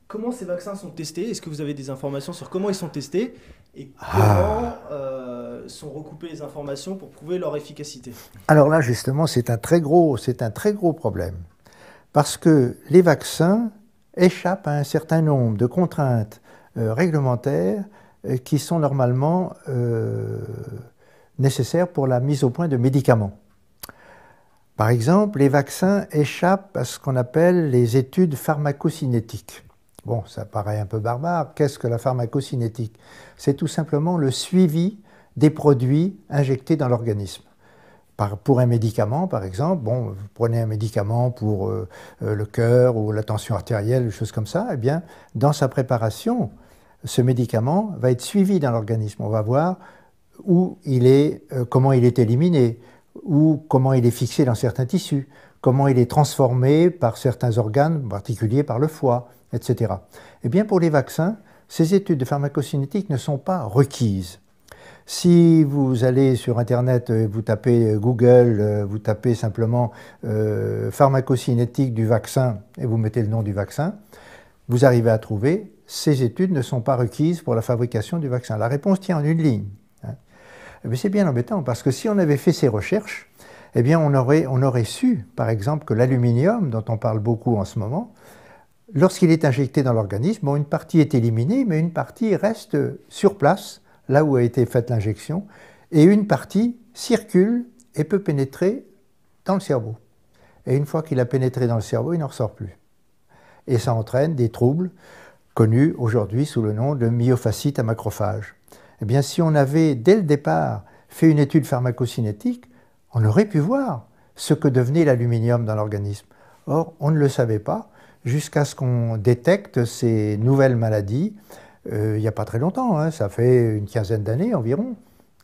comment ces vaccins sont testés? Est-ce que vous avez des informations sur comment ils sont testés et comment sont recoupées les informations pour prouver leur efficacité? Alors là, justement, c'est un très gros problème. Parce que les vaccins échappent à un certain nombre de contraintes réglementaires qui sont normalement nécessaires pour la mise au point de médicaments. Par exemple, les vaccins échappent à ce qu'on appelle les études pharmacocinétiques. Bon, ça paraît un peu barbare. Qu'est-ce que la pharmacocinétique? C'est tout simplement le suivi des produits injectés dans l'organisme. Pour un médicament, par exemple, bon, vous prenez un médicament pour le cœur ou la tension artérielle, des choses comme ça, eh bien, dans sa préparation, ce médicament va être suivi dans l'organisme. On va voir où il est, comment il est éliminé, ou comment il est fixé dans certains tissus, comment il est transformé par certains organes, en particulier par le foie, etc. Eh bien, pour les vaccins, ces études de pharmacocinétique ne sont pas requises. Si vous allez sur Internet, vous tapez Google, vous tapez simplement pharmacocinétique du vaccin et vous mettez le nom du vaccin, vous arrivez à trouver ces études ne sont pas requises pour la fabrication du vaccin. La réponse tient en une ligne. Mais c'est bien embêtant parce que si on avait fait ces recherches, eh bien on aurait su, par exemple, que l'aluminium, dont on parle beaucoup en ce moment, lorsqu'il est injecté dans l'organisme, bon, une partie est éliminée, mais une partie reste sur place, là où a été faite l'injection, et une partie circule et peut pénétrer dans le cerveau. Et une fois qu'il a pénétré dans le cerveau, il n'en ressort plus. Et ça entraîne des troubles connus aujourd'hui sous le nom de myofasciite à macrophage. Eh bien, si on avait, dès le départ, fait une étude pharmacocinétique, on aurait pu voir ce que devenait l'aluminium dans l'organisme. Or, on ne le savait pas jusqu'à ce qu'on détecte ces nouvelles maladies. Il n'y a pas très longtemps, hein, ça fait une quinzaine d'années environ,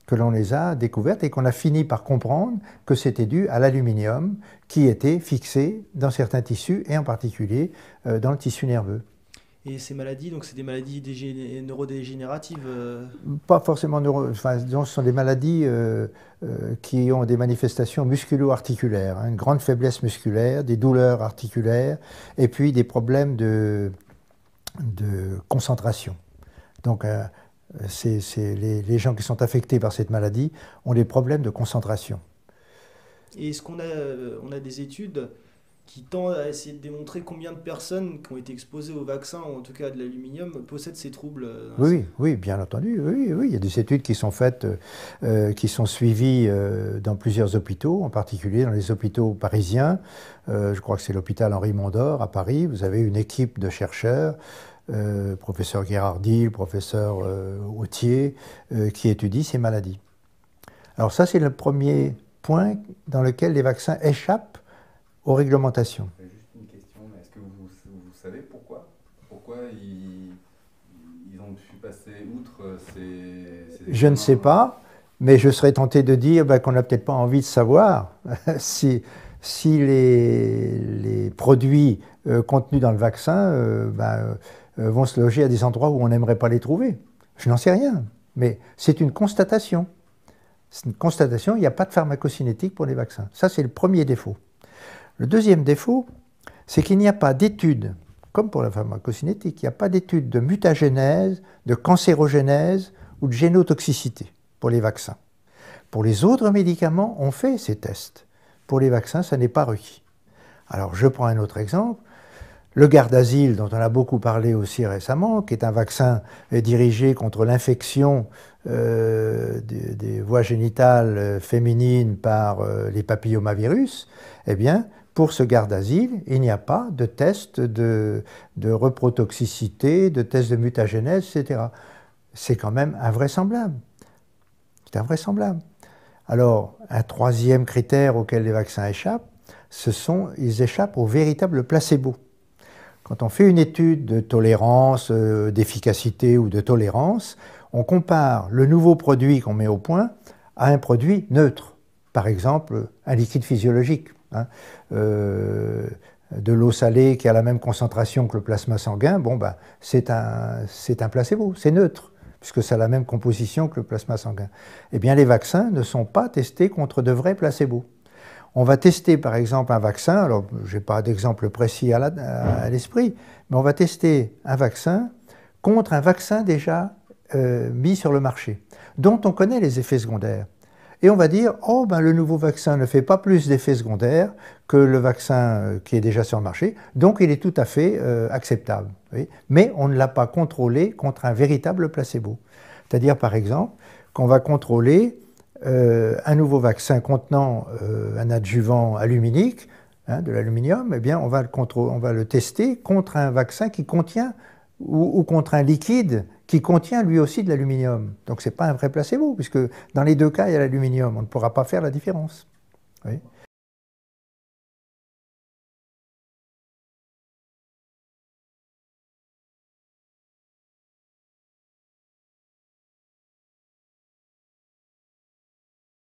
que l'on les a découvertes et qu'on a fini par comprendre que c'était dû à l'aluminium qui était fixé dans certains tissus et en particulier dans le tissu nerveux. Et ces maladies, donc c'est des maladies neurodégénératives Pas forcément enfin, ce sont des maladies qui ont des manifestations musculo-articulaires, hein, une grande faiblesse musculaire, des douleurs articulaires et puis des problèmes de concentration. Donc les gens qui sont affectés par cette maladie ont des problèmes de concentration. Et est-ce qu'on on a des études qui tendent à essayer de démontrer combien de personnes qui ont été exposées au vaccin, ou en tout cas à de l'aluminium, possèdent ces troubles? Oui, oui, bien entendu. Oui, oui. Il y a des études qui sont faites, qui sont suivies dans plusieurs hôpitaux, en particulier dans les hôpitaux parisiens. Je crois que c'est l'hôpital Henri Mondor à Paris. Vous avez une équipe de chercheurs, professeur Guérardi, professeur Autier, qui étudient ces maladies. Alors ça, c'est le premier point dans lequel les vaccins échappent aux réglementations. Juste une question, est-ce que vous savez pourquoi ils ont pu passer outre ces Je ne sais pas, mais je serais tenté de dire qu'on n'a peut-être pas envie de savoir si les produits contenus dans le vaccin vont se loger à des endroits où on n'aimerait pas les trouver. Je n'en sais rien, mais c'est une constatation. C'est une constatation, il n'y a pas de pharmacocinétique pour les vaccins. Ça, c'est le premier défaut. Le deuxième défaut, c'est qu'il n'y a pas d'études, comme pour la pharmacocinétique, il n'y a pas d'études de mutagénèse, de cancérogénèse ou de génotoxicité pour les vaccins. Pour les autres médicaments, on fait ces tests. Pour les vaccins, ça n'est pas requis. Alors, je prends un autre exemple. Le Gardasil, dont on a beaucoup parlé aussi récemment, qui est un vaccin dirigé contre l'infection des voies génitales féminines par les papillomavirus, eh bien, pour ce Gardasil, il n'y a pas de test de reprotoxicité, de test de mutagénèse, etc. C'est quand même invraisemblable. C'est invraisemblable. Alors, un troisième critère auquel les vaccins échappent, ils échappent au véritable placebo. Quand on fait une étude de tolérance, d'efficacité ou de tolérance, on compare le nouveau produit qu'on met au point à un produit neutre. Par exemple, un liquide physiologique. Hein, de l'eau salée qui a la même concentration que le plasma sanguin, bon, c'est un placebo, c'est neutre, puisque ça a la même composition que le plasma sanguin. Eh bien, les vaccins ne sont pas testés contre de vrais placebos. On va tester par exemple un vaccin, alors je n'ai pas d'exemple précis à l'esprit, Mais on va tester un vaccin contre un vaccin déjà mis sur le marché, dont on connaît les effets secondaires. Et on va dire, oh ben le nouveau vaccin ne fait pas plus d'effets secondaires que le vaccin qui est déjà sur le marché, donc il est tout à fait acceptable. Oui. Mais on ne l'a pas contrôlé contre un véritable placebo. C'est-à-dire par exemple qu'on va contrôler un nouveau vaccin contenant un adjuvant aluminique, hein, de l'aluminium, eh bien on va le tester contre un vaccin qui contient, ou contre un liquide qui contient lui aussi de l'aluminium. Donc ce n'est pas un vrai placebo, puisque dans les deux cas, il y a l'aluminium. On ne pourra pas faire la différence. Oui.